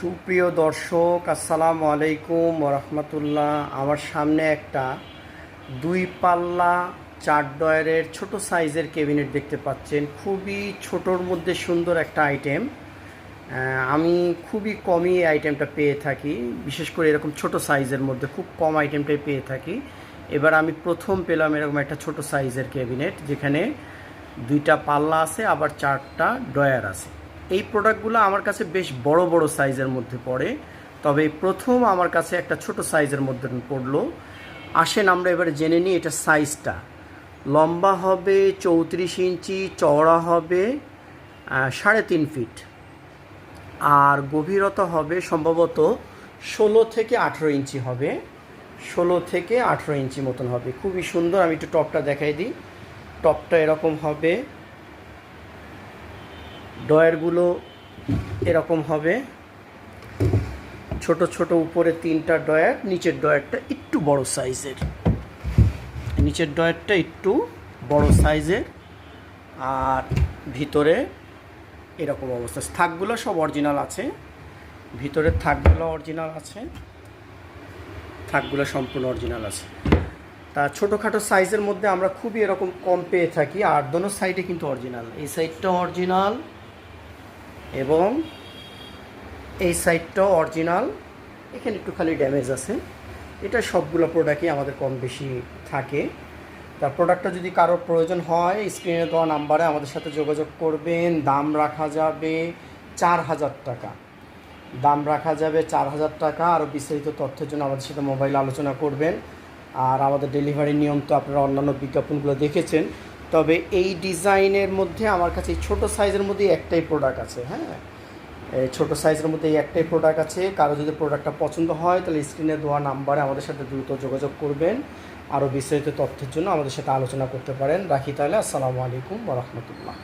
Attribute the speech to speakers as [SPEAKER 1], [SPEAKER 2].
[SPEAKER 1] সুপ্রিয় দর্শক, আসসালামু আলাইকুম ওরহমতুল্লাহ। আমার সামনে একটা দুই পাল্লা চার ডয়ারের ছোট সাইজের ক্যাবিনেট দেখতে পাচ্ছেন। খুবই ছোটোর মধ্যে সুন্দর একটা আইটেম। আমি খুবই কমই এই আইটেমটা পেয়ে থাকি, বিশেষ করে এরকম ছোট সাইজের মধ্যে খুব কম আইটেমটাই পেয়ে থাকি। এবার আমি প্রথম পেলাম এরকম একটা ছোট সাইজের ক্যাবিনেট, যেখানে দুইটা পাল্লা আছে, আবার চারটা ডয়ার আছে। এই প্রোডাক্টগুলো আমার কাছে বেশ বড় বড় সাইজের মধ্যে পড়ে, তবে প্রথম আমার কাছে একটা ছোট সাইজের মধ্যে পড়লো। আসেন আমরা এবারে জেনে নিই এটা সাইজটা। লম্বা হবে 34 ইঞ্চি, চওড়া হবে 3.5 ফিট, আর গভীরতা হবে সম্ভবত 16 থেকে 18 ইঞ্চি হবে। 16 থেকে 18 ইঞ্চি মতন হবে। খুবই সুন্দর। আমি একটু টপটা দেখাই দিই। টপটা এরকম হবে, ডয়ারগুলো এরকম হবে, ছোট ছোট উপরে তিনটা ডয়ার, নিচের ডয়ারটা একটু বড় সাইজের, নিচের ডয়ারটা একটু বড় সাইজের, আর ভিতরে এরকম অবস্থা। থাকগুলো সব অরিজিনাল আছে, ভিতরের থাকগুলো অরিজিনাল আছে, থাকগুলো সম্পূর্ণ অরিজিনাল আছে। তা ছোটোখাটো সাইজের মধ্যে আমরা খুবই এরকম কম পেয়ে থাকি। আর দোনো সাইডে কিন্তু অরিজিনাল, এই সাইডটাও অরিজিনাল এবং এই সাইডটাও অরিজিনাল। এখানে একটু খালি ড্যামেজ আছে। এটা সবগুলো প্রোডাক্টই আমাদের কম বেশি থাকে। তার প্রোডাক্টটা যদি কারোর প্রয়োজন হয়, স্ক্রিনে দেওয়া নাম্বারে আমাদের সাথে যোগাযোগ করবেন। দাম রাখা যাবে 4,000 টাকা, দাম রাখা যাবে 4,000 টাকা। আরও বিস্তারিত তথ্যের জন্য আমাদের সাথে মোবাইলে আলোচনা করবেন। আর আমাদের ডেলিভারির নিয়ম তো আপনারা অন্যান্য বিজ্ঞাপনগুলো দেখেছেন। তবে এই ডিজাইনের মধ্যে আমার কাছে এই ছোটো সাইজের মধ্যে একটাই প্রোডাক্ট আছে। হ্যাঁ, এই ছোটো সাইজের মধ্যে এই একটাই প্রোডাক্ট আছে। কারো যদি প্রোডাক্টটা পছন্দ হয় তাহলে স্ক্রিনে দেওয়া নাম্বারে আমাদের সাথে দ্রুত যোগাযোগ করবেন। আরও বিস্তারিত তথ্যের জন্য আমাদের সাথে আলোচনা করতে পারেন। রাখি তাহলে, আসসালামু আলাইকুম ওয়া রাহমাতুল্লাহ।